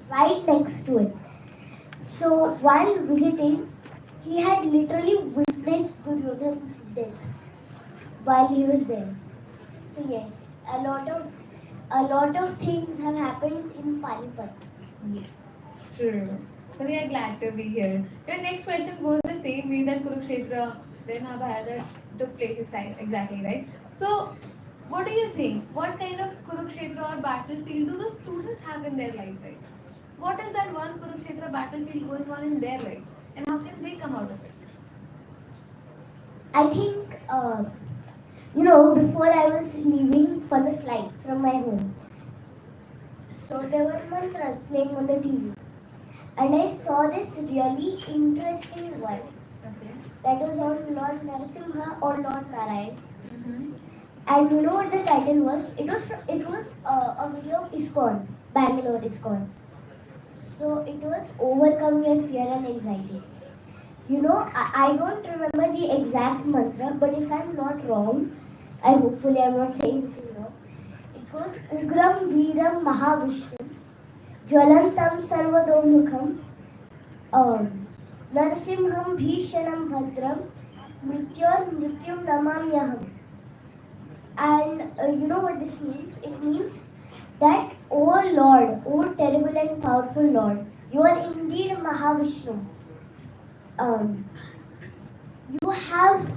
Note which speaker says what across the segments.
Speaker 1: right next to it. So while visiting, he had literally witnessed Duryodhana's death while he was there. So yes, a lot of things have happened in Panipat.
Speaker 2: Yes, true. So we are glad to be here. Your next question goes the same way that Kurukshetra, where Mahabharata took place exactly, right? So, what do you think? What kind of Kurukshetra or battlefield do the students have in their life, right? What is that one Kurukshetra battlefield going on in their life, and how can they come out of it?
Speaker 1: I think, before I was leaving for the flight from my home, so there were mantras playing on the TV. And I saw this really interesting one
Speaker 2: Okay.
Speaker 1: that was on Lord Narasimha or Lord Narayan.
Speaker 2: Mm-hmm.
Speaker 1: And you know what the title was? It was a video of ISKCON, Bangalore ISKCON. So it was overcome your fear and anxiety. I don't remember the exact mantra, but if I'm not wrong, hopefully I'm not saying anything wrong. It goes Ugram Veeram Mahavishnu Jwalantam Sarvadomukam Narasimham Bhishanam Bhadram Mrityor Mrityum Namamyaham. And you know what this means? It means that, O Lord, O terrible and powerful Lord, you are indeed Mahavishnu. Um, you have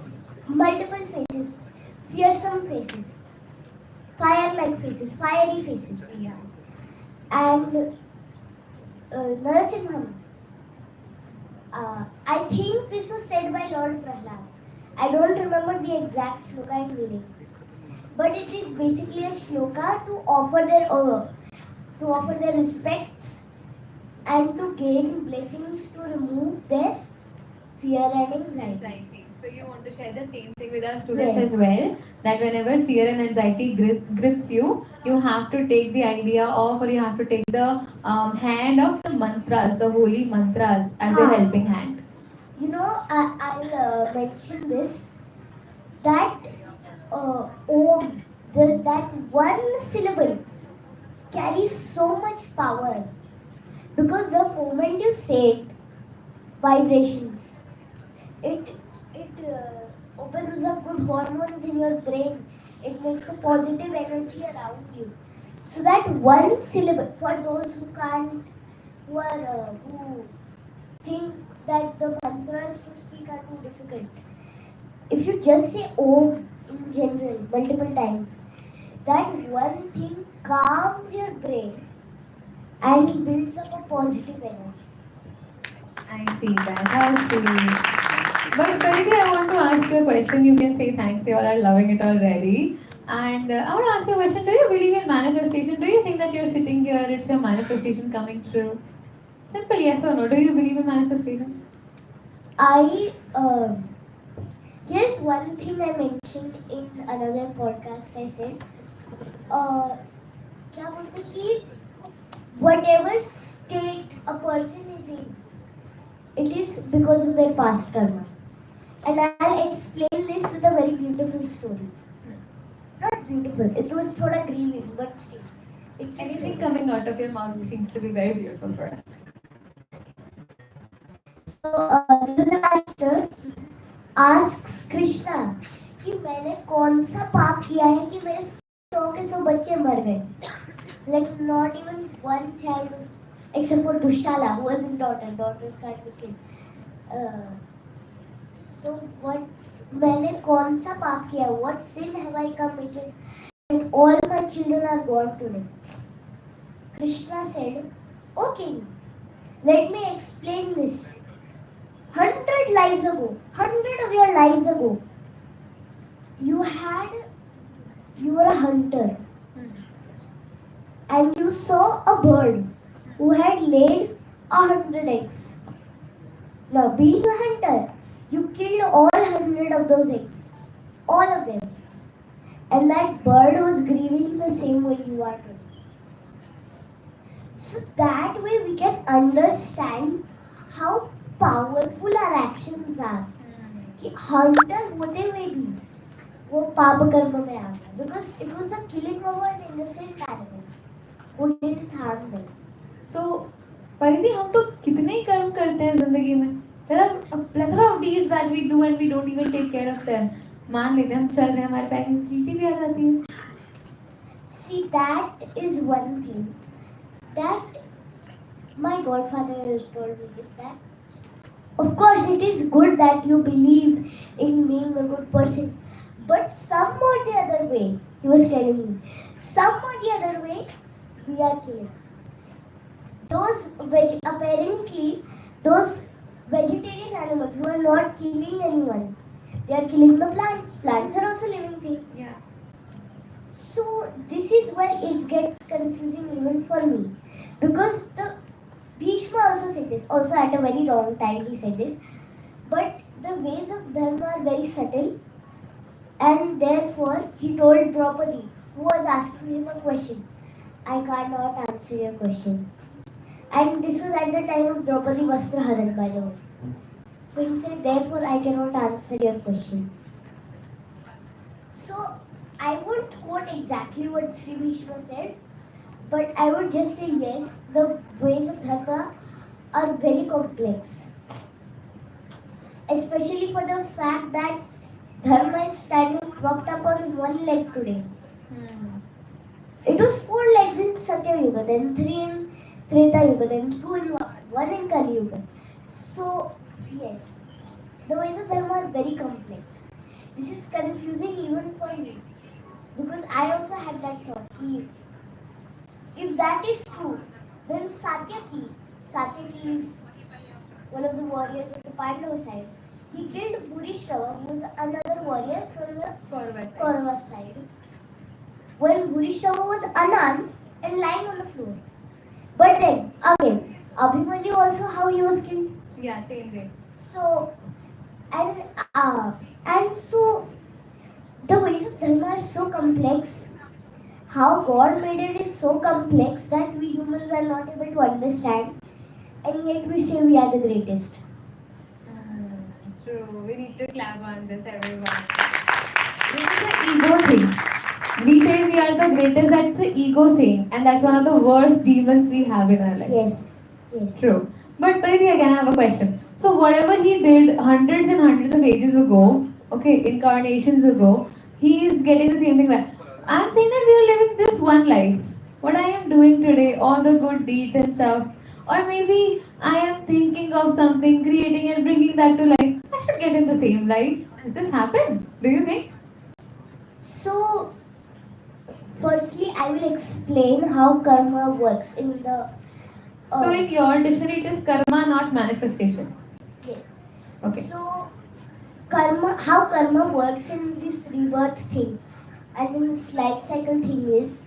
Speaker 1: multiple faces, fearsome faces, fire-like faces, fiery faces.
Speaker 2: Yeah.
Speaker 1: And Narasimham, I think this was said by Lord Prahlad. I don't remember the exact shloka and meaning, but it is basically a shloka to offer their respects and to gain blessings to remove their fear and anxiety.
Speaker 2: So you want to share the same thing with our students as
Speaker 1: Yes.
Speaker 2: well, that whenever fear and anxiety grips you, you have to take the idea of, or you have to take the hand of the mantras, the holy mantras as a helping hand.
Speaker 1: I'll mention this that that one syllable carries so much power because the moment you say it, vibrations, it opens up good hormones in your brain. It makes a positive energy around you. So that one syllable, for those who can't, who think that the mantras to speak are too difficult, if you just say Om in general multiple times, that one thing calms your brain and builds up a positive energy.
Speaker 2: I see that. How sweet. But Pariti, I want to ask you a question. You can say thanks. You all are loving it already. And I want to ask you a question. Do you believe in manifestation? Do you think that you're sitting here, it's your manifestation coming true? Simple yes or no. Do you believe in manifestation?
Speaker 1: I Here's one thing I mentioned in another podcast. I said, क्या बोलते कि whatever state a person is in, it is because of their past karma. And I'll explain this with a very beautiful story. Not beautiful, it was thoda grieving, but still. It's a
Speaker 2: Anything
Speaker 1: story.
Speaker 2: coming out of your mouth seems to be very beautiful for us.
Speaker 1: So Dhritarashtra asks Krishna कि मैंने कौन सा पाप किया है कि मेरे 100 के 100 बच्चे मर गए. Like not even one child was, except for Dushala, who was his daughter. Daughters can't be killed. So what? मैंने कौन सा पाप किया? What sin have I committed? And all my children are gone today. Krishna said, "Okay, let me explain this. 100 lives ago, 100 of your lives ago, you were a hunter, and you saw a bird who had laid 100 eggs. Now, being a hunter, you killed all 100 of those eggs, all of them, and that bird was grieving the same way you are today. So that way we can understand how powerful our actions are. कि hunter होते हुए भी वो पाप कर्म में आ गया, because it was the killing of an innocent animal who didn't harm them.
Speaker 2: तो परिधि हम तो कितने ही कर्म करते हैं जिंदगी में. There are a plethora of deeds that we do and we don't even take care of them. मान लेते हैं हम चल रहे हैं, हमारे पैर में चींटी भी आ जाती है.
Speaker 1: See, that is one thing that my godfather has told me is that, of course, it is good that you believe in being a good person, but some or the other way, he was telling me, some or the other way, we are killing. Apparently, those vegetarian animals who are not killing anyone, they are killing the plants. Plants are also living things.
Speaker 2: Yeah.
Speaker 1: So this is where it gets confusing even for me, because the Bhishma also said this. Also at a very wrong time he said this. But the ways of dharma are very subtle, and therefore he told Draupadi, who was asking him a question, I cannot answer your question. And this was at the time of Draupadi Vastraharan, by the way. So he said, therefore I cannot answer your question. So I won't quote exactly what Sri Bhishma said, but I would just say yes, the ways of dharma are very complex. Especially for the fact that dharma is standing propped up on one leg today. It was 4 legs in Satya Yuga, then 3 in Treta Yuga, then 2 in 1 in Kali Yuga. So, yes, the ways of dharma are very complex. This is confusing even for me, because I also had that thought. If that is true, then Satyaki is one of the warriors of the Pandava side. He killed Bhurishrava, who was another warrior from the Kaurava side. When Bhurishrava was unarmed and lying on the floor. But then, again, Abhimanyu also how he was killed.
Speaker 2: Yeah, same way.
Speaker 1: So, and so, the ways of dharma are so complex. How God made it is so complex that we humans are not able to understand, and yet we say we are the greatest.
Speaker 2: True. We need to clap on this, everyone. This is the ego thing. We say we are the greatest, that's the ego saying, and that's one of the worst demons we have in our life.
Speaker 1: Yes.
Speaker 2: True. But Pariti, again, I have a question. So whatever he did hundreds and hundreds of ages ago, okay, incarnations ago, he is getting the same thing back. I'm saying that we are living this one life. What I am doing today, all the good deeds and stuff, or maybe I am thinking of something, creating and bringing that to life. I should get in the same life. Does this happen? Do you think?
Speaker 1: So, firstly, I will explain how karma works in the.
Speaker 2: So in your dictionary, it is karma, not manifestation.
Speaker 1: Yes.
Speaker 2: Okay.
Speaker 1: So, how karma works in this rebirth thing and in this life cycle thing is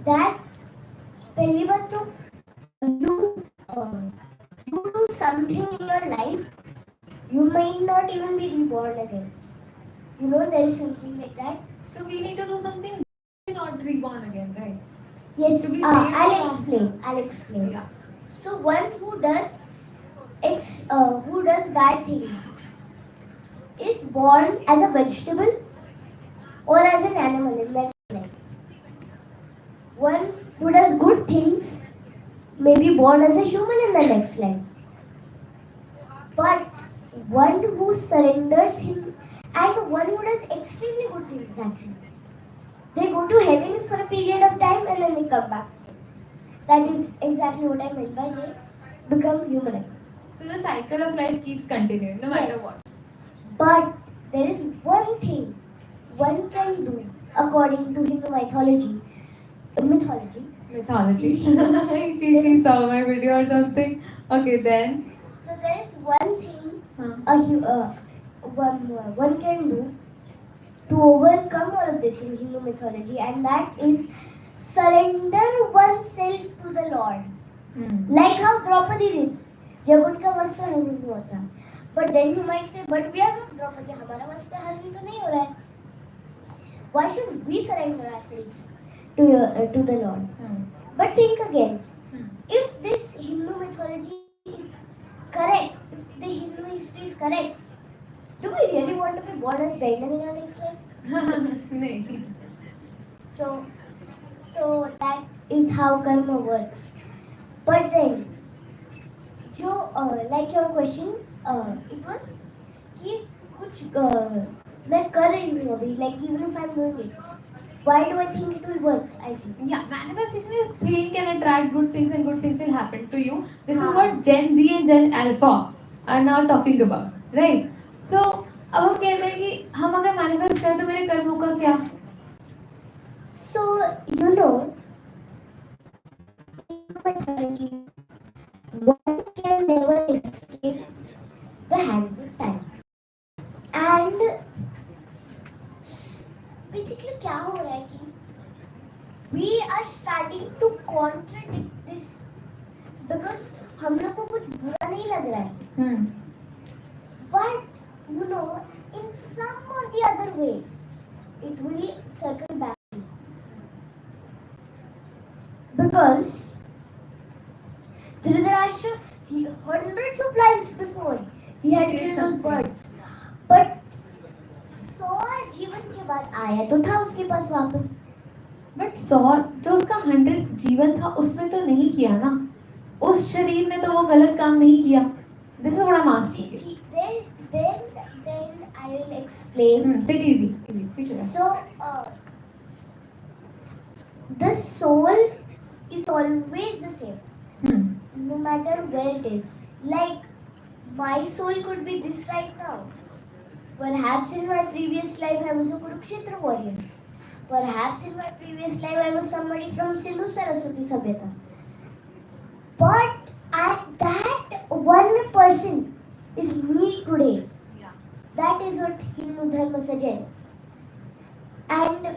Speaker 1: that पहली बात तो you do something in your life, you might not even be reborn again. You know, there's something like that.
Speaker 2: So we need to do something, not reborn again, right?
Speaker 1: Yes,
Speaker 2: To be
Speaker 1: I'll explain.
Speaker 2: Yeah.
Speaker 1: So one who does bad things is born as a vegetable or as an animal in that life. One who does good things may be born as a human in the next life. But one who surrenders him and one who does extremely good things actually, they go to heaven for a period of time and then they come back. That is exactly what I meant by they become human.
Speaker 2: So the cycle of life keeps continuing no matter
Speaker 1: Yes.
Speaker 2: what.
Speaker 1: But there is one thing one can do according to Hindu mythology.
Speaker 2: She saw my video or something. Okay, then.
Speaker 1: So there is one thing one can do to overcome all of this in Hindu mythology, and that is surrender oneself to the Lord. Like how Draupadi did. जब उनका वस्त्र हरण हुआ था. But then you might say, but we are not Draupadi. हमारा वस्त्र हरण तो नहीं हो रहा है. Why should we surrender ourselves to the Lord? But think again. If this Hindu mythology is correct, if the Hindu history is correct, do we really want to be born as Bengal in our next life? So that is how karma works. But then, like your question, it was कि कुछ मैं कर रही हूँ अभी, like even if I'm doing it, why do I think it will work? I think.
Speaker 2: Yeah, manifestation is think and attract good things and good things will happen to you. This is
Speaker 1: हाँ.
Speaker 2: what Gen Z and Gen Alpha are now talking about, right? So अब हम कहते हैं कि हम अगर manifest करें तो मेरे कर्मों का क्या?
Speaker 1: So you know, maturity, one can never escape the hands of time. And basically क्या हो रहा है कि we are starting to contradict this because हम लोग को कुछ बुरा नहीं लग रहा है, but you know, in some or the other way it will circle back because Dhritarashtra, he hundreds of lives before he had killed those birds, but 100 जीवन के बाद आया तो था उसके पास वापस.
Speaker 2: बट 100 जो उसका 100 जीवन था उसमें तो नहीं किया ना, उस शरीर में तो वो गलत काम नहीं किया. This is what I am asking.
Speaker 1: See, then I will explain.
Speaker 2: Sit easy.
Speaker 1: So, the soul is always the same, no matter where it is. Like, my soul could be this right now. Perhaps in my previous life I was a Kurukshetra warrior. Perhaps in my previous life I was somebody from Sindhu Saraswati Sabhyata. But at that one person is me today.
Speaker 2: Yeah.
Speaker 1: That is what Hindu Dharma suggests. And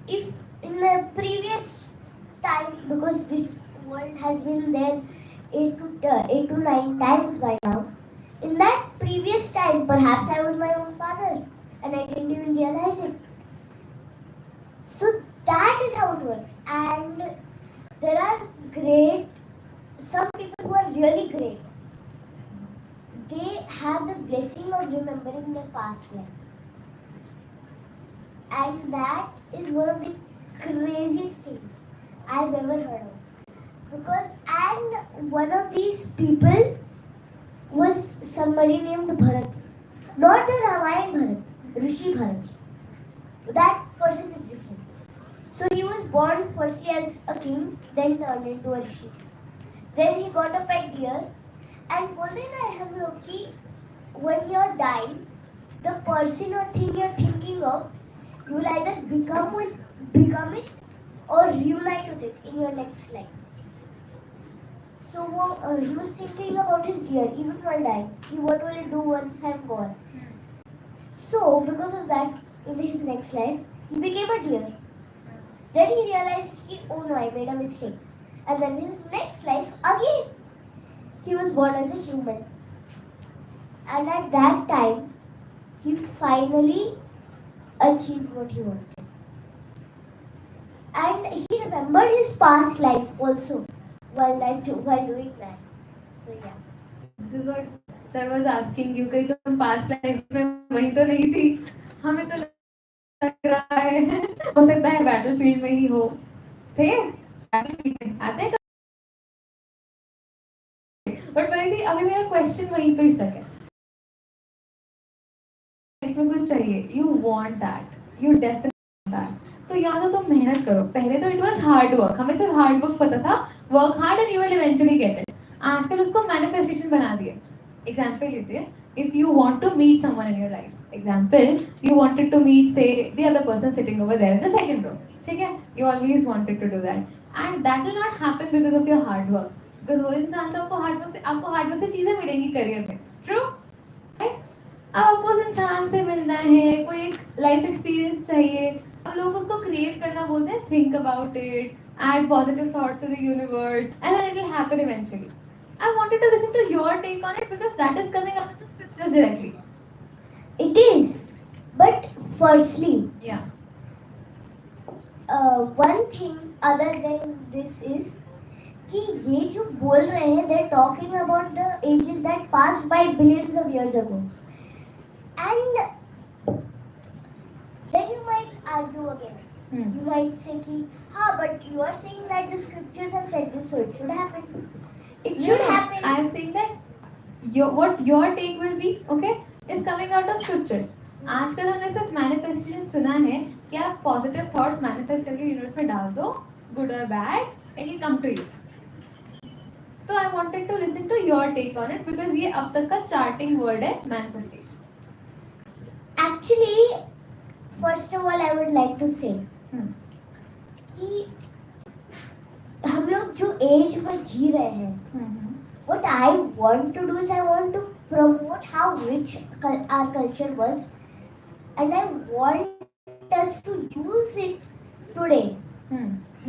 Speaker 1: if in the previous time, because this world has been there 8 to 9 times by now, in that previous time perhaps I was my own father and I didn't even realize it. So that is how it works. And there are some people who are really great. They have the blessing of remembering their past life. And that is one of the craziest things I've ever heard of. Because, and one of these people was somebody named Bharat. Not the Ramayana Bharat, Rishi Bharat. That person is different. So he was born firstly as a king, then turned into a rishi. Then he got a pet deer. And बोलते हैं ना हम लोग कि when you're dying, the person or thing you're thinking of, you will either become it or reunite with it in your next life. So he was thinking about his deer even while dying. What will it do once I'm gone? So because of that, in his next life, he became a deer. Then he realized, oh no, I made a mistake. And then his next life, again, he was born as a human. And at that time, he finally achieved what he wanted. And he remembered his past life also while doing that. So yeah.
Speaker 2: This is what sir was asking you. कहीं तुम past life में वहीं तो नहीं थी? हमें तो लग रहा है हो सकता है battlefield में ही हो. थे? Battlefield में आते हैं. But वही अभी मेरा question वहीं पे ही stuck है. लाइफ में कुछ चाहिए. You want that. You definitely want that. तो या तो तुम मेहनत करो. पहले तो it was hard work. हमें सिर्फ hard work पता था. Work hard and you will eventually get it. आजकल उसको manifestation बना दिए. Example लेते हैं. If you want to meet someone in your life. Example, you wanted to meet, say, the other person sitting over there in the second row. ठीक है? You always wanted to do that. And that will not happen because of your hard work. Because वो इंसान तो आपको hard work से चीजें मिलेंगी career में. True? Right? अब आपको उस इंसान से मिलना है, कोई एक लाइफ एक्सपीरियंस चाहिए, अब लोग उसको क्रिएट करना बोलते हैं, think about it, add positive thoughts to the universe, and then it will happen eventually. I wanted to listen to your take on it because that is coming up in the scriptures directly.
Speaker 1: It is, but firstly,
Speaker 2: Yeah.
Speaker 1: one thing other than this is कि ये जो बोल रहे हैं, they're talking about the ages that passed by billions of years ago. And then you might argue again. You might say कि हाँ, but you are saying that the scriptures have said this, so it should happen. It should happen.
Speaker 2: I am saying that what your take will be, okay, is coming out of scriptures. आजकल हमने सिर्फ manifestation सुना है कि आप positive thoughts manifest करके universe में डाल दो, गुड और बैड, एंड ये कम टू यू. तो I wanted to listen to your take on it because ये अब तक का चार्टिंग वर्ड है manifestation.
Speaker 1: Actually, first of all, I would like to say कि हम लोग जो एज में जी रहे हैं, what I want to do is I want to promote how rich our culture was, and I want us to use it today.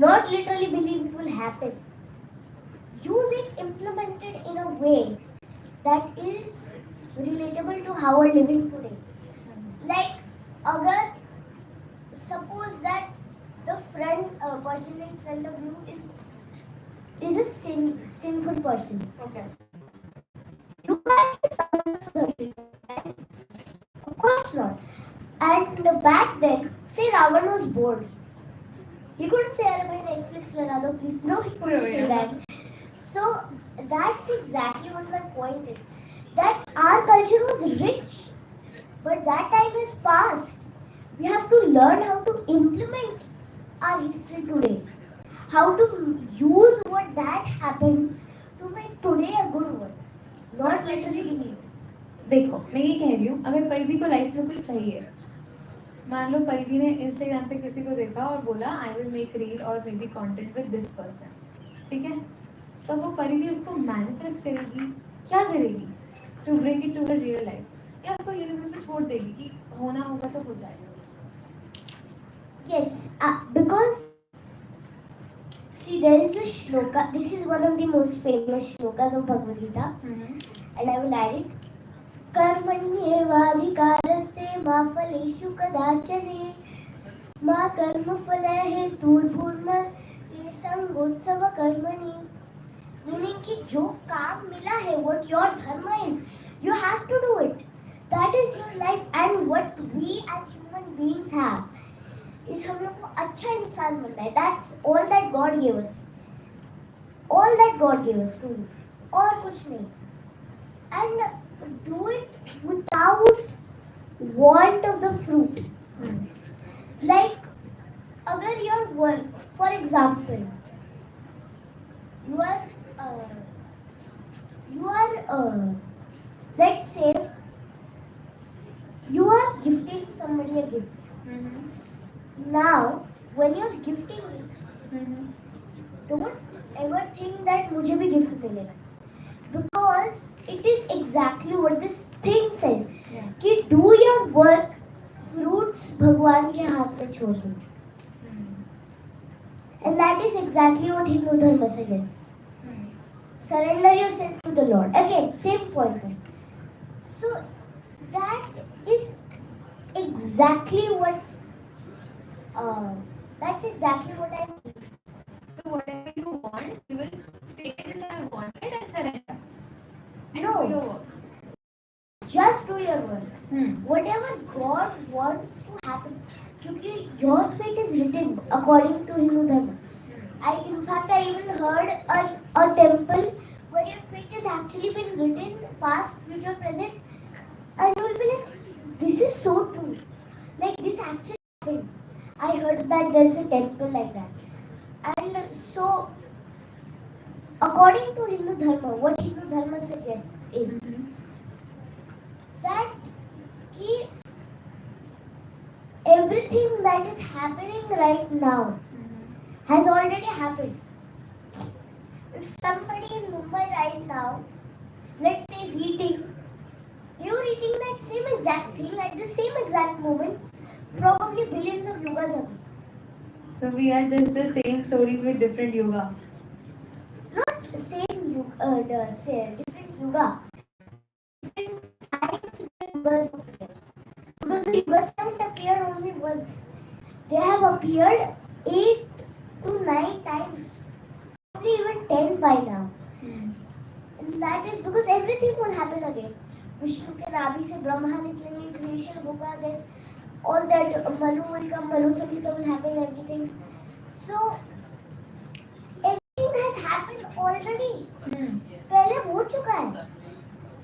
Speaker 1: Not literally believe it will happen. Use it, implement it in a way that is relatable to how we're living today. Like, agar suppose that the person in front of you is a sinful person.
Speaker 2: Okay.
Speaker 1: You can't say of course not. And back then, say Ravan was bored. He couldn't say, "Arey bhai Netflix lala do please." No, he couldn't say that. So that's exactly what my point is. That our culture was rich, but that time is past. We have to learn how to implement our history today. How to use what that happened to make today a good one. Not literally believe.
Speaker 2: देखो मैं ये कह रही हूँ, अगर परिधि को life में कुछ चाहिए, मान लो परिधि ने इंस्टाग्राम पे किसी को देखा और बोला आई विल मेक रील और may be content with this person, ठीक है, तो वो परिधि उसको मैनिफेस्ट करेगी, क्या करेगी to bring it to her real life, या उसको यूनिवर्स में छोड़ देगी कि होना होगा तो हो जाएगा.
Speaker 1: Yes, because see, there is a shloka. This is one of the most famous shlokas of Bhagavad Gita, and I will add it. कर्मण्येवाधिकारस्ते मा फलेषु कदाचने मा कर्मफलः हेतुर्भूर्मा ते संगोत्सव कर्मणि. Meaning कि जो काम मिला है, what your dharma is, you have to do it. That is your life, and what we as human beings have is हम लोग को अच्छा इंसान बनना है. That's all that God gave us. All that God gave us to do. और कुछ नहीं. And do it without want of the fruit. Like, agar your work, for example, you are let's say you are gifting somebody a gift. Now when you're gifting it, don't ever think that मुझे भी gift मिलेगा, because it is exactly what this thing says, कि do your work, fruits भगवान के हाथ में छोड़ दो. And that is exactly what Hindu Dharma suggests. Surrender yourself to the Lord. Again, same point. So that is exactly what that's exactly what I mean.
Speaker 2: So whatever you want, you will stay as I wanted and surrender. And
Speaker 1: No.
Speaker 2: do your work.
Speaker 1: Just do your work. Whatever God wants to happen, क्योंकि your fate is written according to Hindu Dharma. In fact, I even heard a temple where your fate has actually been written, past, future, present, and you will be like, this is so true. Like, this actually happened. I heard that there is a temple like that. And so, according to Hindu Dharma, what Hindu Dharma suggests is that everything that is happening right now has already happened. If somebody in Mumbai right now, let's say, is eating, they were eating that same exact thing at the same exact moment, probably billions of yugas ago.
Speaker 2: So we are just the same stories with different yoga.
Speaker 1: Not same yuga, different yuga. Different times the yugas appear. Because the yugas haven't appeared only once. They have appeared 8 to 9 times. Probably even 10 by now. And that is because everything will happen again. Vishnu के नाभि से ब्रह्मा निकलेंगे, creation होगा, then all that Manu will come, Manu Samhita will happen, everything. So everything has happened already. चुका है.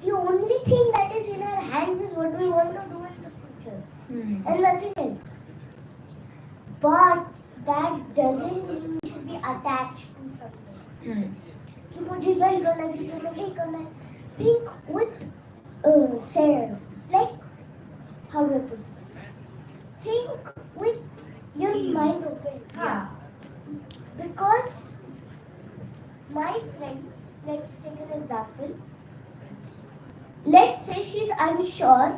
Speaker 1: The only thing that is in our hands is what we want to do in the future, and nothing else. But that doesn't mean we should be attached to something. कि मुझे नहीं करना है, मुझे नहीं करना है. Think with say, like, how do I put this? Think with your mind open.
Speaker 2: Yeah.
Speaker 1: Because my friend, let's take an example. Let's say she's unsure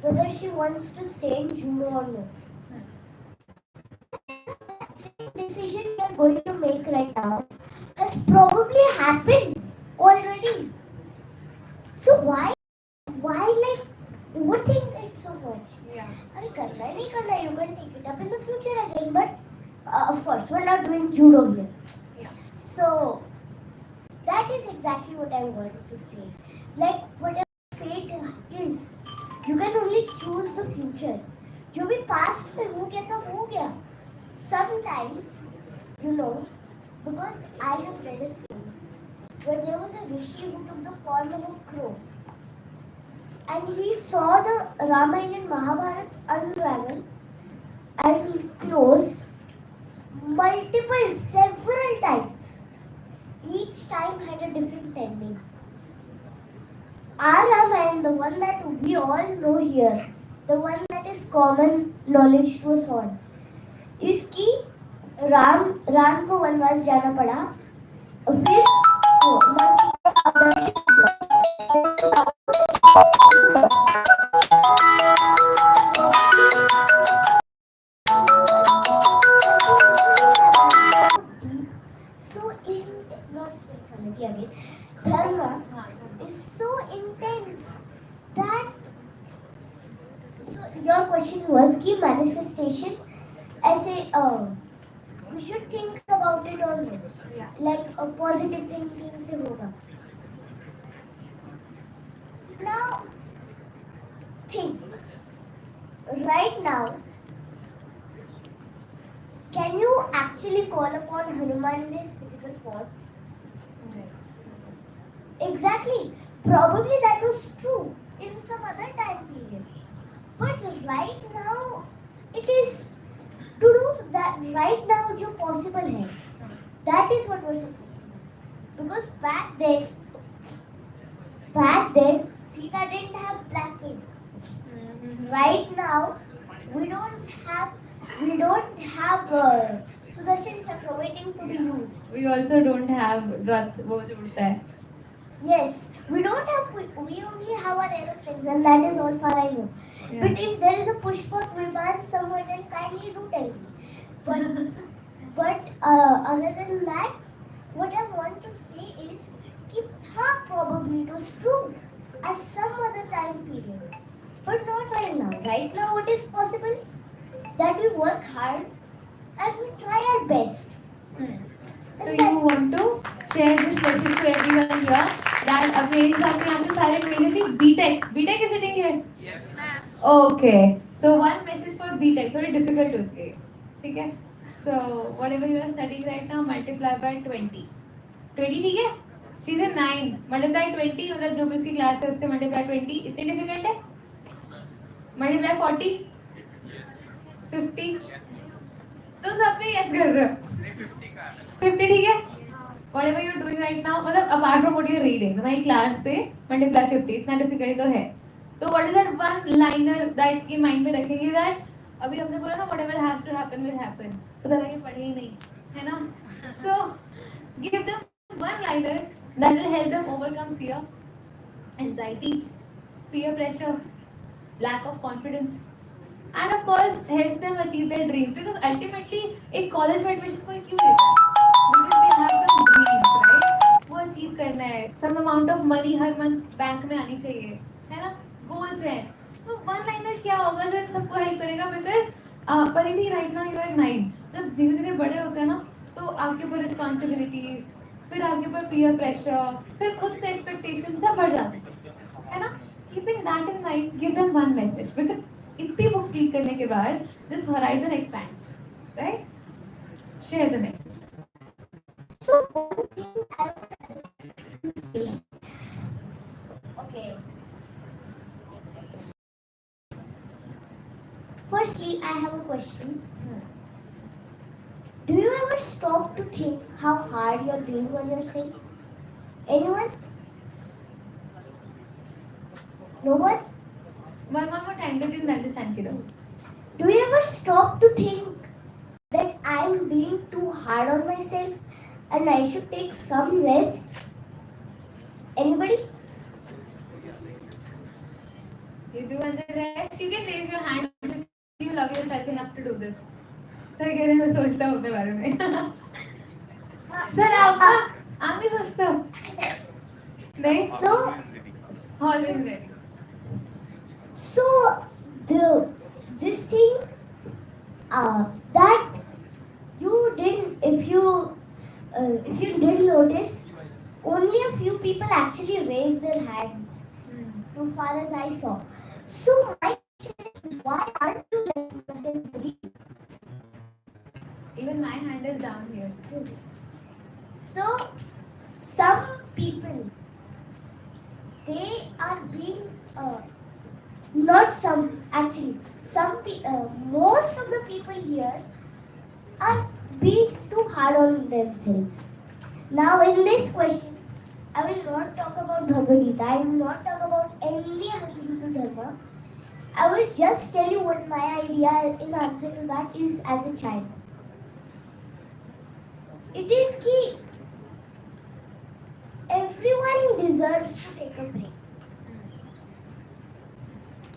Speaker 1: whether she wants to stay in judo or no. Decision we are going to make right now has probably happened already. So why like overthink it so much?
Speaker 2: Yeah.
Speaker 1: अरे करना है नहीं करना है, you can take it up in the future again. But of course, we're not doing judo here.
Speaker 2: Yeah.
Speaker 1: So that is exactly what I wanted to say. Like whatever fate is, you can only choose the future. जो भी past में हो गया था हो गया. Sometimes, you know, because I have read a story where there was a rishi who took the form of a crow, and he saw the Ramayana and Mahabharata unravel and close several times. Each time had a different ending. Our Ramayana, the one that we all know here, the one that is common knowledge to us all, is कि राम को वनवास जाना पड़ा, फिर Dharma is so intense that, so your question was कि manifestation ऐसे we should think about it all, like a positive thinking से होगा. Now think right now, can you actually call upon Hanuman in his physical form? Exactly. Probably that was true in some other time period. But right now, it is to do that right now जो possible है. That is what we're supposed to do. Because back then, Sita didn't have black paint. Right now, we don't have Sudarshan Chakra waiting to be used.
Speaker 2: We also don't have Rath, वो जो उड़ता है.
Speaker 1: Yes, we only have our aeroplanes, and that is all far I know.
Speaker 2: Yeah.
Speaker 1: But if there is a Pushpak Viman somewhere, then kindly do tell me. But other than that, what I want to say is, probably it was true at some other time period, but not right now. Right now, what is possible? That we work hard and we try our best.
Speaker 2: So you want to share this message to everyone here that अब मेरे हिसाब से यहाँ पे सारे basically B.Tech is sitting here.
Speaker 3: Yes.
Speaker 2: Okay. So one message for B.Tech, very difficult to say. ठीक है? So whatever you are studying right now, multiply by 20. 20 ठीक है? She's in 9. Multiply 20 मतलब जो भी उसकी class है उससे multiply 20 इतनी difficult है? Multiply 40? 50? तुम सबने yes कर रहे हो? 50 ठीक है? Whatever you're doing right now, मतलब apart from what you're reading, तुम्हारी class से multiply 50 इतना difficult तो है. तो what is that one liner that in mind में रखेंगे that अभी हमने बोला ना whatever has to happen will happen. पता लगे पढ़े ही नहीं, है ना? So give them one liner that will help them overcome fear, anxiety, peer pressure, lack of confidence, and of course helps them achieve their dreams. Because ultimately एक college में admission कोई क्यों लेता है? Because they have some dreams, right? वो achieve करना है. Some amount of money her month bank में आनी चाहिए, है ना? Goals हैं. तो one liner क्या होगा जो इन सबको help करेगा? Because परिधि right now you are 9. जब धीरे धीरे बड़े होते हैं ना, तो आपके ऊपर responsibilities, फिर आपके ऊपर peer pressure, फिर खुद से expectations सब बढ़ जाते हैं, है ना? Keeping that in mind, give them one message. Because इतनी books read करने के बाद this horizon expands, right? Share the message.
Speaker 1: So one thing I would like to say Okay. Firstly, I have a question. Do you ever stop to think how hard you're being on yourself? Anyone? No one?
Speaker 2: One more time, they didn't understand, kiddo.
Speaker 1: Do you ever stop to think that I'm being too hard on myself and I should take some rest? Anybody?
Speaker 2: You do and the rest, you can raise your hand if you love yourself enough to do this. Sir कह रहे मैं सोचता हूँ अपने बारे में sir आप नहीं सोचता नहीं
Speaker 1: So,
Speaker 2: always ready
Speaker 1: so this thing that you didn't, if you didn't notice, only a few people actually raised their hands. So far as I saw. So my question is, why aren't you letting yourself breathe?
Speaker 2: even my hand is down here
Speaker 1: So some people, they are being not some actually most of the people here are being too hard on themselves. Now in this question, I will not talk about Bhagavad Gita. I will not talk about any Hindu dharma. I will just tell you what my idea in answer to that is as a child. It is key. Everyone deserves to take a break.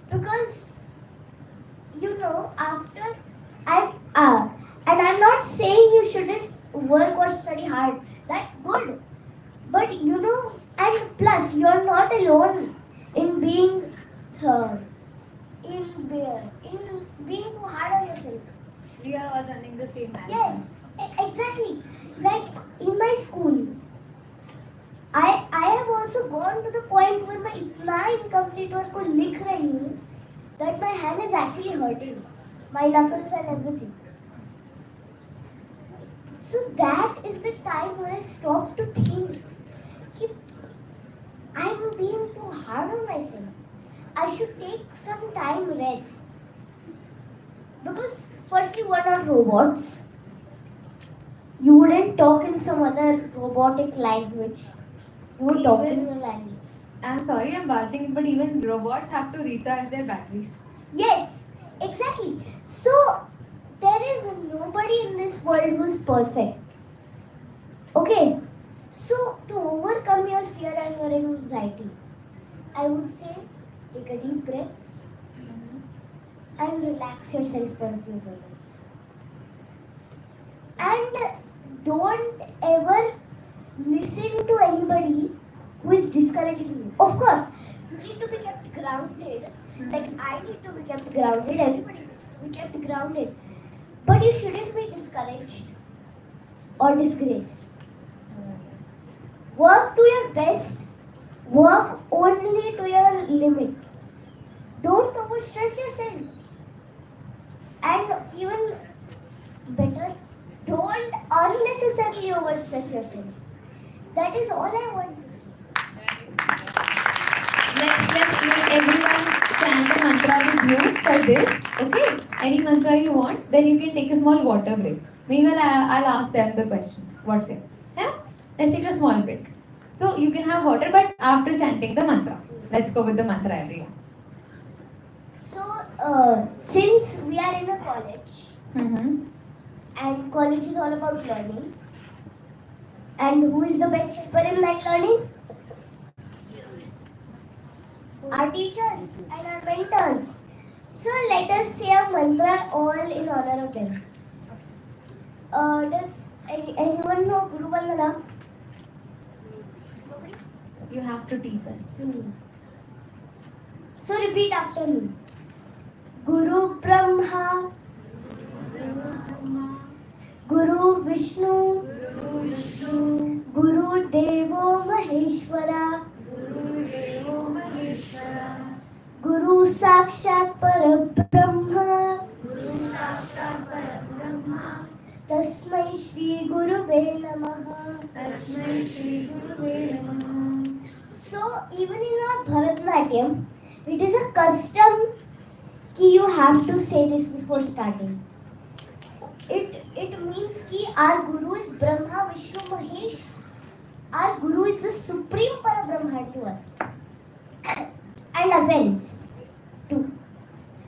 Speaker 1: Because, after and I'm not saying you shouldn't work or study hard. That's good. But and plus, you're not alone in being in being too hard on yourself.
Speaker 2: we are all running the same marathon
Speaker 1: Yes, exactly. Like in my school, I have also gone to the point where मैं इतना incomplete work को लिख रही हूँ that my hand is actually hurting, my knuckles and everything. So that is the time when I stop to think कि I'm being too hard on myself. I should take some time rest. Because firstly, we're not robots. You wouldn't talk in some other robotic language. You would talk in your language.
Speaker 2: I'm sorry I'm barging in but even robots have to recharge their batteries
Speaker 1: Yes, exactly. So there is nobody in this world who's perfect. Okay. So to overcome your fear and your anxiety, I would say take a deep breath and relax yourself for a few minutes. And don't ever listen to anybody who is discouraging you. Of course, you need to be kept grounded. Like I need to be kept grounded. Everybody needs to be kept grounded. But you shouldn't be discouraged or disgraced. Work to your best. Work only to your limit. Don't overstress yourself. And even better, don't unnecessarily overstress yourself. That is all I want to say.
Speaker 2: let's make everyone chant a mantra with you for this okay any mantra you want then you can take a small water break meanwhile I'll ask them the questions what's it yeah let's take a small break so you can have water but after chanting the mantra let's go with the mantra everyone
Speaker 1: So, since we are in a college,
Speaker 2: mm-hmm.
Speaker 1: and college is all about learning, and who is the best helper in that learning? Our teachers and our mentors. So let us say a mantra all in honor of them. Does anyone know Guru Vandana? Nobody?
Speaker 2: you have to teach us
Speaker 1: So repeat after me. Guru Brahma, Guru Vishnu, Guru Devo Maheshwara, Guru Sakshat Parabrahma, Tasmai Shri Guruve Namaha. So even in of Bharatanatyam, it is a custom कि you have to say this before starting. It means कि our Guru is Brahma, Vishnu, Mahesh. Our Guru is the supreme Parabrahman to us. And our parents too.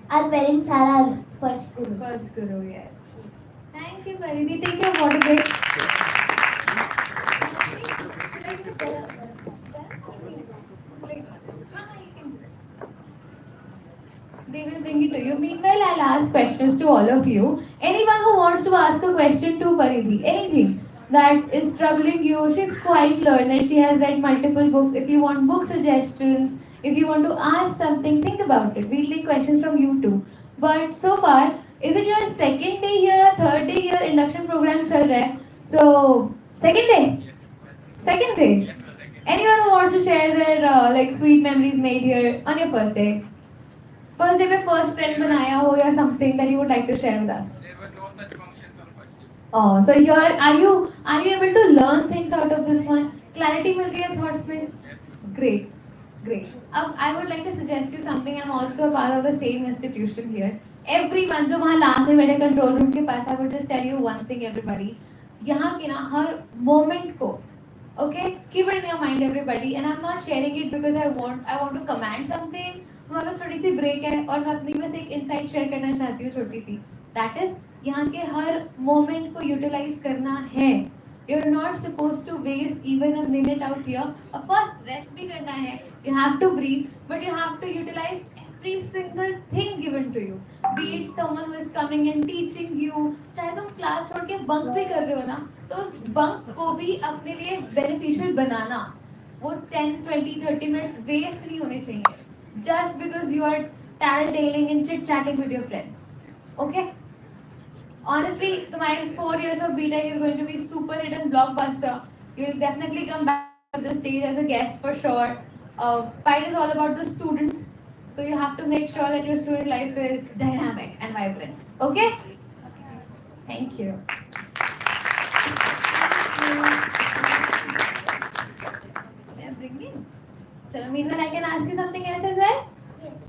Speaker 1: Our parents are our first gurus.
Speaker 2: First Guru, yes. Thank you, Paridi. Take your water break. They will bring it to you. Meanwhile, I'll ask questions to all of you. Anyone who wants to ask a question to Paridi, anything that is troubling you, she's quite learned. She has read multiple books. If you want book suggestions, if you want to ask something, think about it. We'll take questions from you too. But so far, is it your second day here, third day here, induction program chal raha hai? So, second day? Second day? Anyone who wants to share their like sweet memories made here on your first day? First day में first friend बनाया हो या something that you would like to share with us?
Speaker 3: There were no such functions on first day.
Speaker 2: Oh, so here are you able to learn things out of this one? Clarity मिल रही है thoughts में? Great, great. I would like to suggest you something. I'm also a part of the same institution here. Everyone जो वहाँ last में बैठे control room के पास, I would just tell you one thing, everybody. यहाँ के ना हर moment को, okay, keep it in your mind, everybody. And I'm not sharing it because I want to command something. हमारे पास थोड़ी सी ब्रेक है और मैं अपनी बस एक इनसाइट शेयर करना चाहती हूँ छोटी सी. दैट इज यहाँ के हर मोमेंट को यूटिलाइज करना है. You are not suppose to waste even a minute out here. Of course rest भी करना है, you have to breathe, but you have to utilize every single thing given to you. Be it someone who is coming and teaching you, चाहे तुम class छोड़ के bunk भी कर रहे हो ना, तो उस बंक को भी अपने लिए बेनिफिशियल बनाना. वो 10, 20, 30 मिनट्स वेस्ट नहीं होने चाहिए just because you are tattletailing and chit-chatting with your friends. Okay? Honestly, my 4 years of BTech is going to be super hit and blockbuster. You will definitely come back to the stage as a guest for sure. PIET is all about the students. So you have to make sure that your student life is dynamic and vibrant. Okay? Thank you. They are bringing. So, meanwhile, I can ask you something else as well?
Speaker 1: Yes.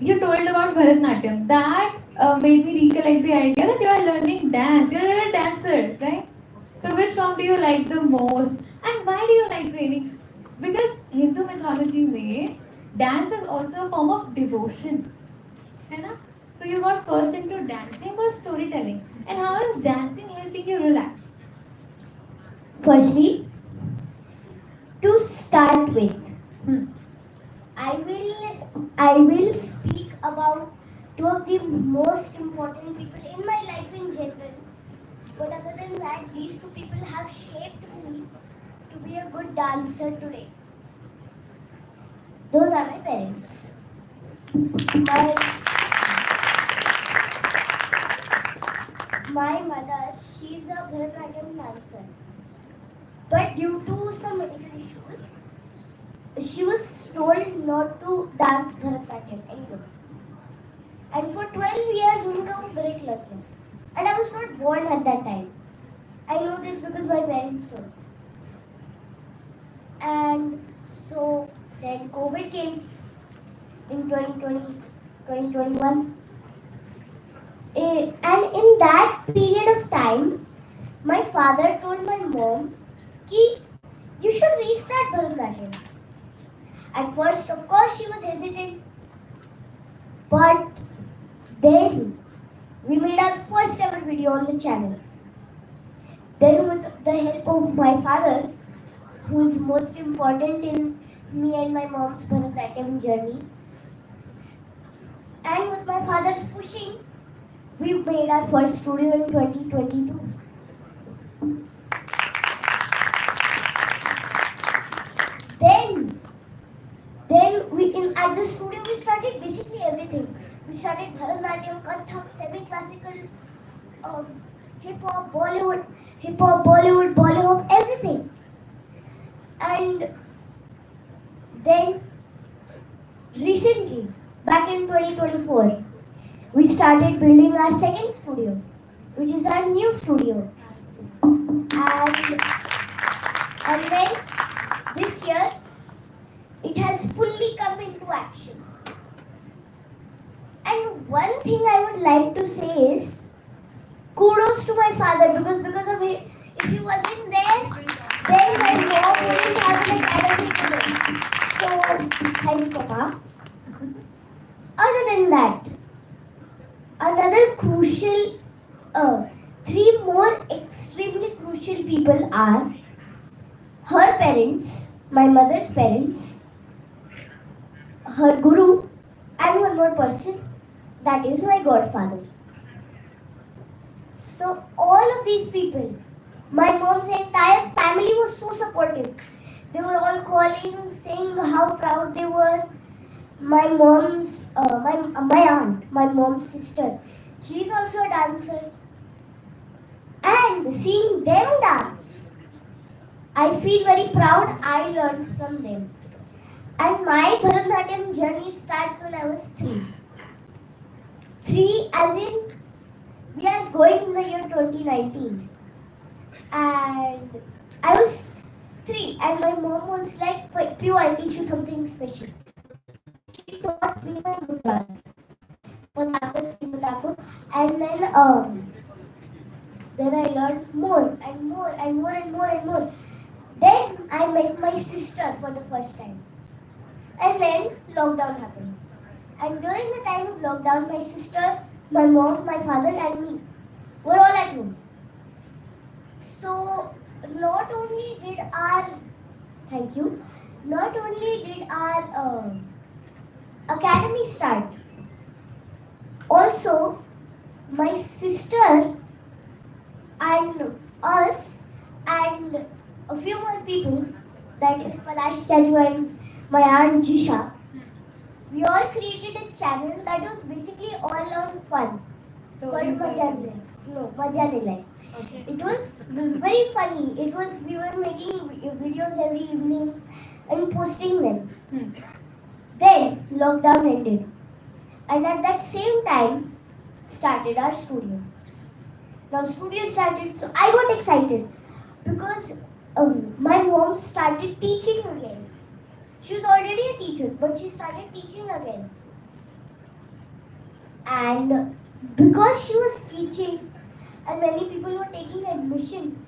Speaker 2: You told about Bharatanatyam. That made me recollect the idea that you are learning dance. You're a dancer, right? So, which form do you like the most? And why do you like training? Because Hindu mythology में dance is also a form of devotion. है ना? So, you got first into dancing or storytelling. And how is dancing helping you relax?
Speaker 1: Firstly, to start with, I will speak about two of the most important people in my life in general. But other than that, these two people have shaped me to be a good dancer today. Those are my parents. My mother, she's a Bharatanatyam dancer. But due to some medical issues, she was told not to dance Bharatanatyam anymore. And for 12 years, उनका वो break लग गया. And I was not born at that time. I know this because my parents told. And so then COVID came in 2020, 2021. And in that period of time, my father told my mom कि you should restart Bharatanatyam. At first, of course, she was hesitant. But then we made our first ever video on the channel. Then with the help of my father, who is most important in me and my mom's Bharatanatyam journey, and with my father's pushing, we made our first studio in 2022. Then at the studio we started basically everything. We started Bharatanatyam, Kathak, semi-classical, hip-hop, Bollywood, Bollywood, everything. And then recently, back in 2024, we started building our second studio, which is our new studio. And then this year, it has fully come into action. And one thing I would like to say is kudos to my father, because of him, if he wasn't there, then my mom wouldn't have an academy today. So thank you, Papa. Other than that, another crucial, three more extremely crucial people are her parents, my mother's parents, her guru, and one more person, that is my godfather. So all of these people, my mom's entire family was so supportive. They were all calling, saying how proud they were. My aunt, my mom's sister, she's also a dancer. And seeing them dance, I feel very proud. I learned from them. And my Bharatanatyam journey starts when I was 3. 3 as in, we are going in the year 2019. And I was 3 and my mom was like, Piyu, I'll teach you something special. She taught me my mudras. And then I learned more and more and more and more and more. Then I met my sister for the first time. And then lockdown happened. And during the time of lockdown, my sister, my mom, my father and me were all at home. So not only did our academy start, also my sister and us and a few more people, that is Palash Chaju and my aunt Jisha, we all created a channel that was basically all on fun. Called Majanile.
Speaker 2: Okay.
Speaker 1: It was very funny. We were making videos every evening and posting them. Then lockdown ended. And at that same time started our studio. Now studio started, so I got excited because my mom started teaching again. She was already a teacher, but she started teaching again. And because she was teaching and many people were taking admission,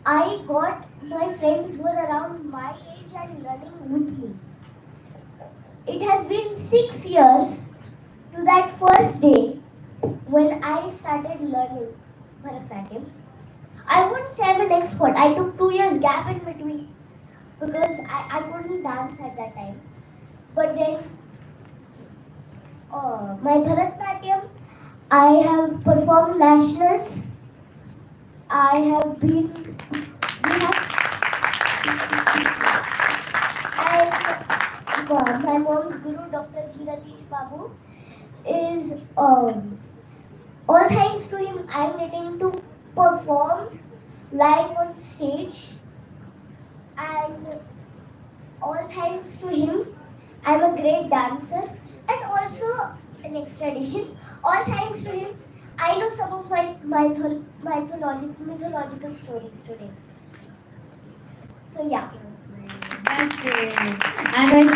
Speaker 1: I got my friends who were around my age and learning with me. It has been 6 years to that first day when I started learning Bharatanatyam. I wouldn't say I'm an expert. I took 2 years gap in between because I couldn't dance at that time. But then my Bharatanatyam, I have performed nationals. I have been, and my mom's guru, Dr. Jiratish Babu, is all thanks to him, I'm getting to perform live on stage, and all thanks to him, I'm a great dancer, and also an extra addition, all thanks to him, I know some of my mythological stories today. So yeah.
Speaker 2: That's great. And when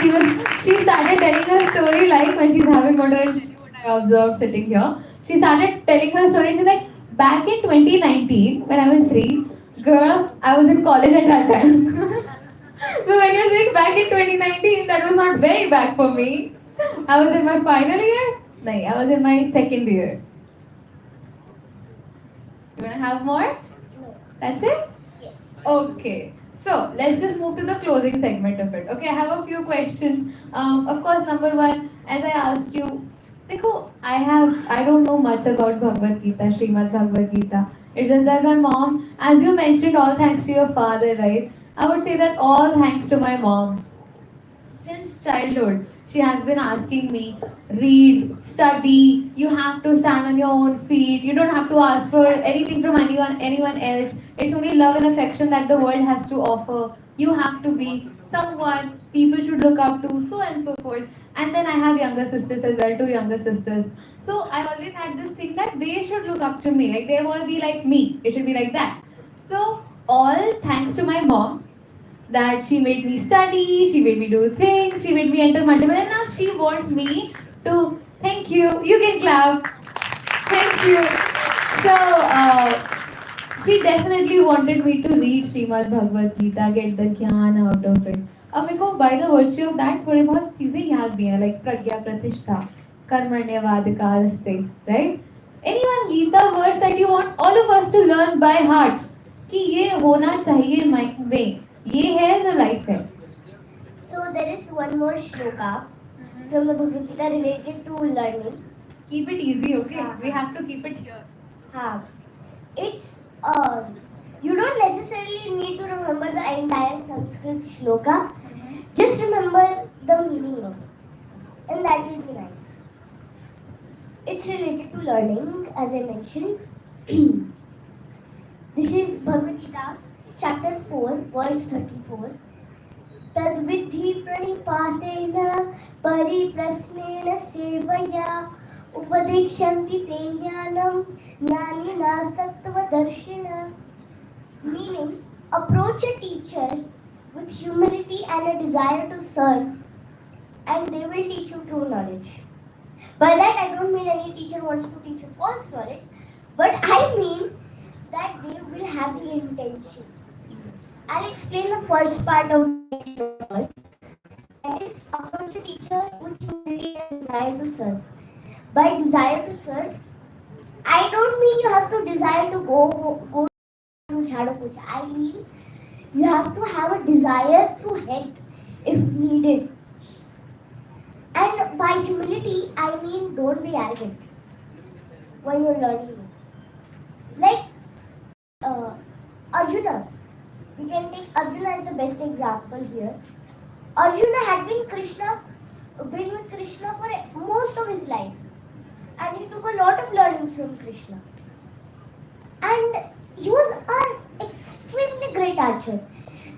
Speaker 2: she started telling her story like when she's having water, I'll tell you what I observed sitting here. She started telling her story. She's like, back in 2019, when I was 3, girl, I was in college at that time. So when you're saying back in 2019, that was not very back for me. I was in my final year. No, I was in my second year. You wanna have more?
Speaker 1: No.
Speaker 2: That's it?
Speaker 1: Yes.
Speaker 2: Okay. So let's just move to the closing segment of it. Okay, I have a few questions. Of course, number one, as I asked you, देखो, I don't know much about Bhagavad Gita, Srimad Bhagavad Gita. It's just that my mom, as you mentioned, all thanks to your father, right? I would say that all thanks to my mom. Since childhood, she has been asking me, read, study, you have to stand on your own feet, you don't have to ask for anything from anyone else. It's only love and affection that the world has to offer. You have to be someone people should look up to, so and so forth. And then I have younger sisters as well, 2 younger sisters. So I always had this thing that they should look up to me, like they want to be like me. It should be like that. So all thanks to my mom, that she made me study, she made me do things, she made me enter multiple, and now she wants me to. Thank you. You can clap. Thank you. So, she definitely wanted me to read Srimad Bhagavad Gita, get the ज्ञान out of it. अब मेरे को by the virtue of that थोड़ी बहुत चीजें याद भी हैं, like प्रज्ञा प्रतिष्ठा, कर्मण्यवाद कालस्ते, right? Any one Gita words that you want all of us to learn by heart कि ये होना चाहिए माइक में, ये है तो लाइफ है.
Speaker 1: So there is one more shloka from the Bhagavad Gita related to learning.
Speaker 2: Keep it easy, okay? We have to keep it here.
Speaker 1: It's you don't necessarily need to remember the entire Sanskrit shloka. Just remember the meaning of it, and that will be nice. It's related to learning, as I mentioned. This is Bhagavad Gita, chapter 4, verse 34. तद्विद्धि प्रणिपातेन परिप्रश्नेन सेवया उपदिक्षन्ति ते ज्ञानं ज्ञानिनः सत्त्वदर्शिनः. Meaning, approach a teacher with humility and a desire to serve, and they will teach you true knowledge. By that, I don't mean any teacher wants to teach you false knowledge, but I mean that they will have the intention. I'll explain the first part of the first. That is, approach a teacher with humility and desire to serve. By desire to serve, I don't mean you have to desire to go to Jhadu Puja. I mean you have to have a desire to help if needed. And by humility, I mean don't be arrogant when you're learning. Like Arjuna. We can take Arjuna as the best example here. Arjuna had been with Krishna for most of his life, and he took a lot of learnings from Krishna. And he was an extremely great archer,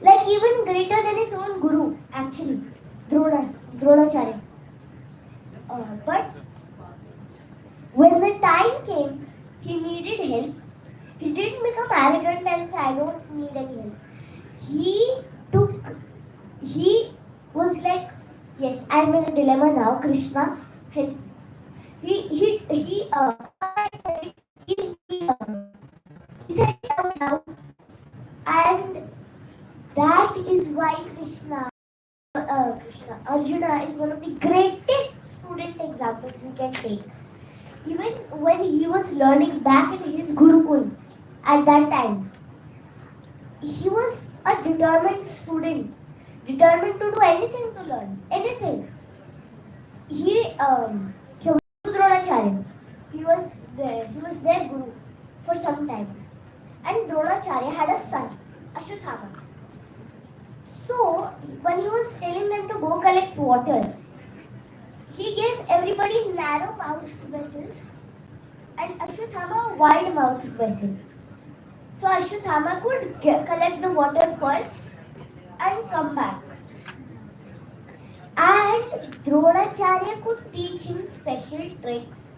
Speaker 1: like even greater than his own guru, actually, Dronacharya. But when the time came, he needed help. He didn't become arrogant and say, I don't need any help. He was like, yes, I'm in a dilemma now, Krishna, help. He said it out loud, and that is why Arjuna is one of the greatest student examples we can take. Even when he was learning back in his Gurukul at that time, he was a determined student, determined to do anything to learn, anything. He was Dronacharya. He was their guru for some time. And Dronacharya had a son, Ashwatthama. So, when he was telling them to go collect water, he gave everybody narrow-mouthed vessels and Ashwatthama a wide-mouthed vessel. So Ashwatthama could collect the water first and come back. And Dronacharya could teach him special tricks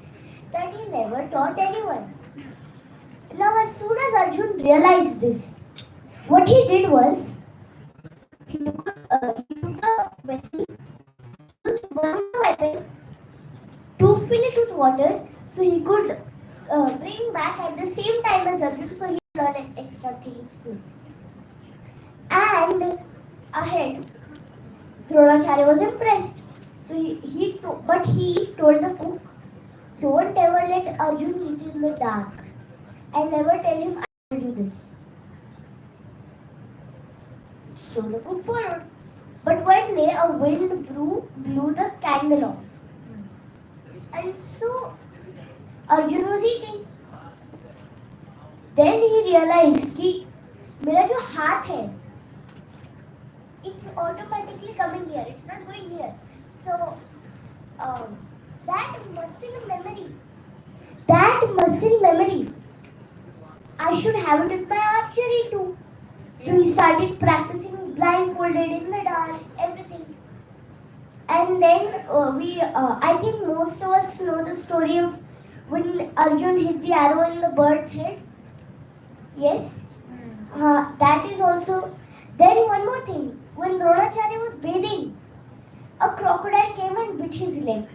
Speaker 1: that he never taught anyone. Now, as soon as Arjun realized this, what he did was, he took a vessel, used one weapon to fill it with water so he could bring back at the same time as Arjun, so he learned an extra things too. And ahead, Dronacharya was impressed. So he told the cook, don't ever let Arjun eat in the dark. And never tell him I will do this. So the cook followed. But one day a wind blew the candle off. And so Arjun was eating. Then he realized कि मेरा जो हाथ है, it's automatically coming here. It's not going here. So that muscle memory, I should have it with my archery too. So he started practicing blindfolded in the dark, everything. And then I think most of us know the story of when Arjun hit the arrow in the bird's head. Yes, that is also Then one more thing, when Dronacharya was bathing, a crocodile came and bit his leg.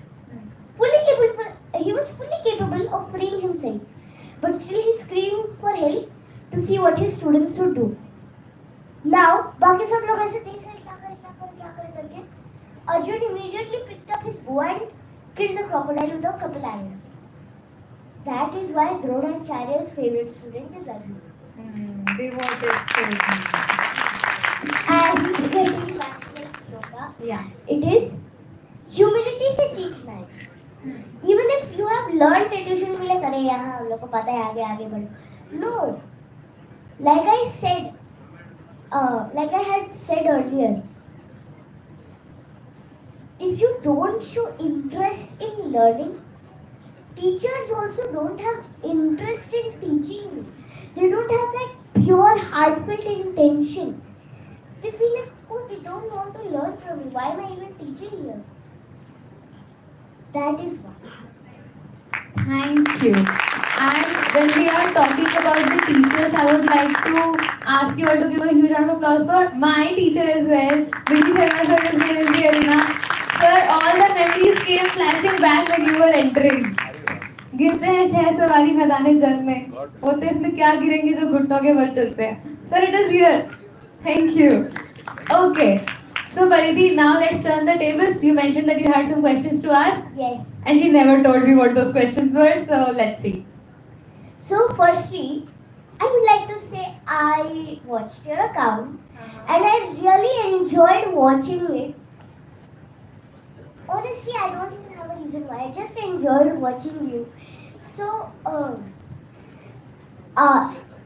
Speaker 1: He was fully capable of freeing himself, but still he screamed for help to see what his students would do. Now, बाकी सब लोग ऐसे देख रहे क्या करे करके. Arjun immediately picked up his bow and killed the crocodile with a couple arrows. That is why Dronacharya's favorite student is Arjun.
Speaker 2: Devoted student.
Speaker 1: And getting back to the sloka,
Speaker 2: Yeah.
Speaker 1: it is humility से सीखना है. Even if you have learned it, you shouldn't be like, अरे यहाँ हम लोग को पता है आगे बढ़ो. No, like I said, like I had said earlier, if you don't show interest in learning, teachers also don't have interest in teaching you. They don't have that pure heartfelt intention. They feel like, oh, they don't want to learn from me. Why am I even teaching here? That is why.
Speaker 2: Thank you. And when we are talking about the teachers, I would like to ask you all to give a huge round of applause for my teacher as well. Vivi Sharma sir is here in the arena. Sir, all the memories came flashing back when you were entering. गिरते हैं शहर सवारी मैदान जंग में, होते अपने क्या गिरेंगे जो घुटनों के बल चलते हैं. Sir, it is here. Thank you. Okay. So Pariti, now let's turn the tables. You mentioned that you had some questions to ask.
Speaker 1: Yes.
Speaker 2: And she never told me what those questions were, so let's see.
Speaker 1: So, firstly, I would like to say I watched your account and I really enjoyed watching it. Honestly, I don't even have a reason why. I just enjoyed watching you. So,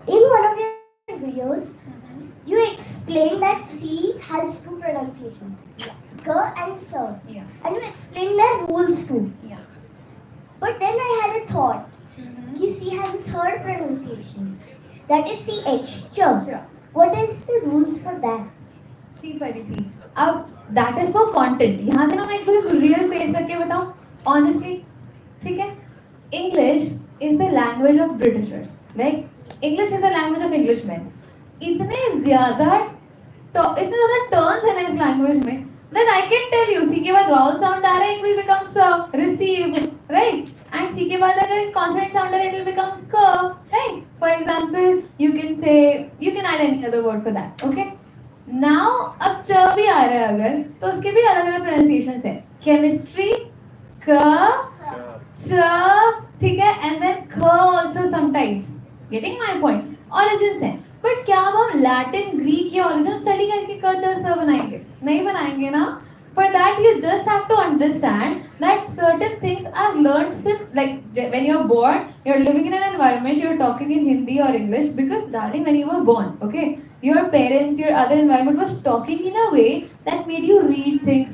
Speaker 1: in one of your videos, you explained that C has two pronunciations, K and S.
Speaker 2: Yeah.
Speaker 1: And you explained their rules too.
Speaker 2: Yeah.
Speaker 1: But then I had a thought. कि C has a third pronunciation, that is CH.
Speaker 2: Sure.
Speaker 1: What is the rules for that?
Speaker 2: See Pariti, अब that is so content. यहाँ पे ना मैं एक real face करके बताऊँ. Honestly, ठीक है? English is the language of Britishers. Like English is the language of Englishmen. इतने ज़्यादा turns हैं ना इस language में. Then I can tell you, C के बाद vowel sound आ रहा है, it will become S, receive, right? And C के बाद अगर consonant sound आ रहा है, it will become K, right? For example, you can add any other word for that, okay? Now, अब च भी आ रहा है अगर, तो उसके भी अलग अलग pronunciations हैं. Chemistry, K, च, ठीक है? And then K also sometimes. Getting my point? Origins हैं. But क्या अब हम Latin, Greek या origin study करके क, च, स बनाएंगे? नहीं बनाएंगे ना? For that, you just have to understand that certain things are learned since, like when you're born, you're living in an environment, you're talking in Hindi or English because, darling, when you were born, okay, your parents, your other environment was talking in a way that made you read things,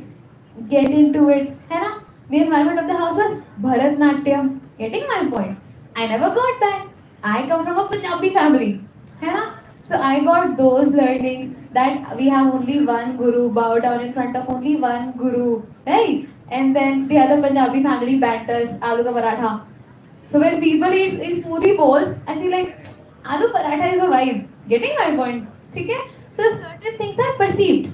Speaker 2: get into it, है ना? The environment of the house was Bharatnatyam. Getting my point? I never got that. I come from a Punjabi family, है ना? So I got those learnings that we have only one guru, bow down in front of only one guru, right? And then the other Punjabi family banters, aloo ka paratha. So when people eat smoothie bowls, I feel like aloo paratha is a vibe. Getting my point? Okay? So certain things are perceived.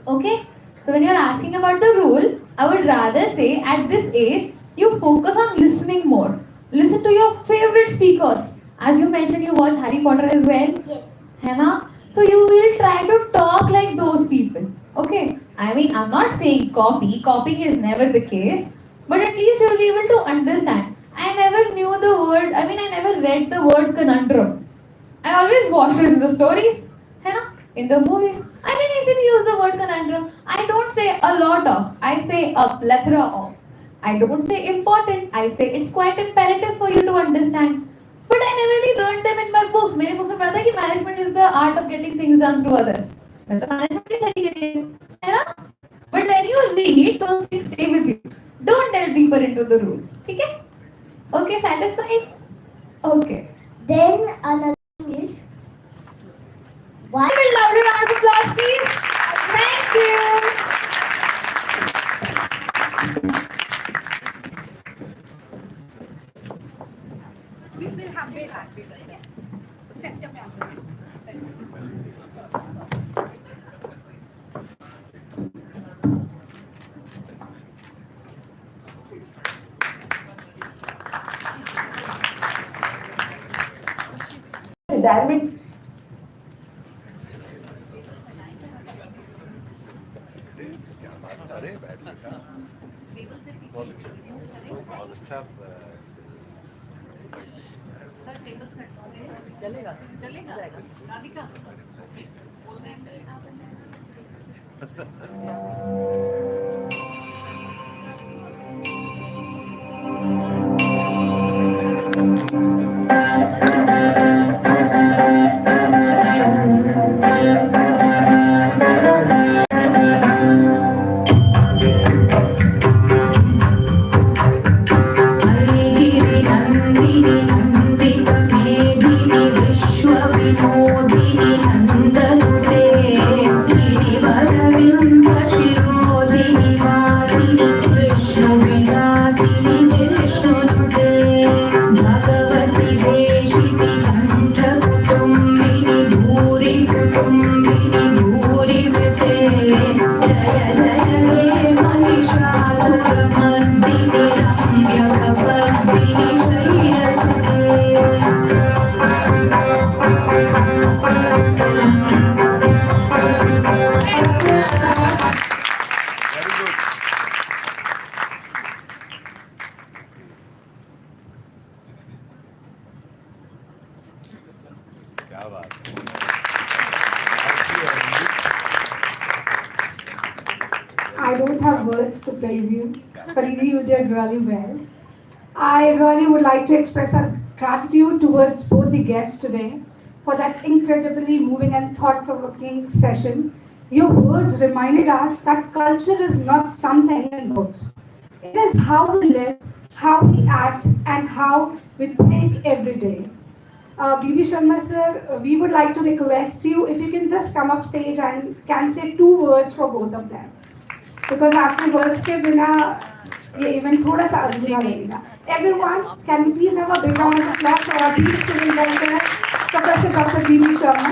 Speaker 2: Okay? So when you're asking about the rule, I would rather say at this age, you focus on listening more. Listen to your favorite speakers. As you mentioned, you watch Harry Potter as well.
Speaker 1: Yes.
Speaker 2: है ना? So you will try to talk like those people. Okay? I mean, I'm not saying copy. Copying is never the case. But at least you'll be able to understand. I never knew the word, I never read the word conundrum. I always watched it in the stories. है ना? In the movies. I can easily use the word conundrum. I don't say a lot of. I say a plethora of. I don't say important. I say it's quite imperative for you to understand. But I never really learned them in my books. मेरे books में पढ़ा था कि management is the art of getting things done through others. मैं तो management की study करी है ना? But when you read, those things stay with you. Don't delve deeper into the rules. ठीक है? Okay, satisfied? Okay.
Speaker 1: Then another thing is, why?
Speaker 2: A bit louder round of applause, please. Thank you.
Speaker 4: We will have way back. Yes. September. damn it.
Speaker 5: अरे बैठ बेटा बहुत अच्छा
Speaker 4: चलेगा
Speaker 2: चलेगा राधिका बोल रहे हैं चलेगा
Speaker 6: विश्वविनोदिनि नन्दनुते गिरिवरविन्दशिरोधिनि वासिनि विष्णुविलासिनि जिष्णुनुते भगवति देशिनि कण्ठकुटुम्बिनि भूरि कुटुम्बिनि भूरिवृते जय जय हे महिषासुरमर्दिनि रम्यकपर्दिनि शैलसुते
Speaker 5: वेरी गुड क्या बात है
Speaker 7: I don't have words to praise you, but you did really well. I really would like to express our gratitude towards both the guests today for that incredibly moving and thought-provoking session. Your words reminded us that culture is not something in books. It is how we live, how we act, and how we think every day. BB Sharma sir, we would like to request you if you can just come up stage and can say 2 words for both of them. Because after words के बिना ये event थोड़ा सा अधूरा लगेगा. Everyone, can we please have a big round of applause for our dear student welfare, Professor Dr. BB Sharma.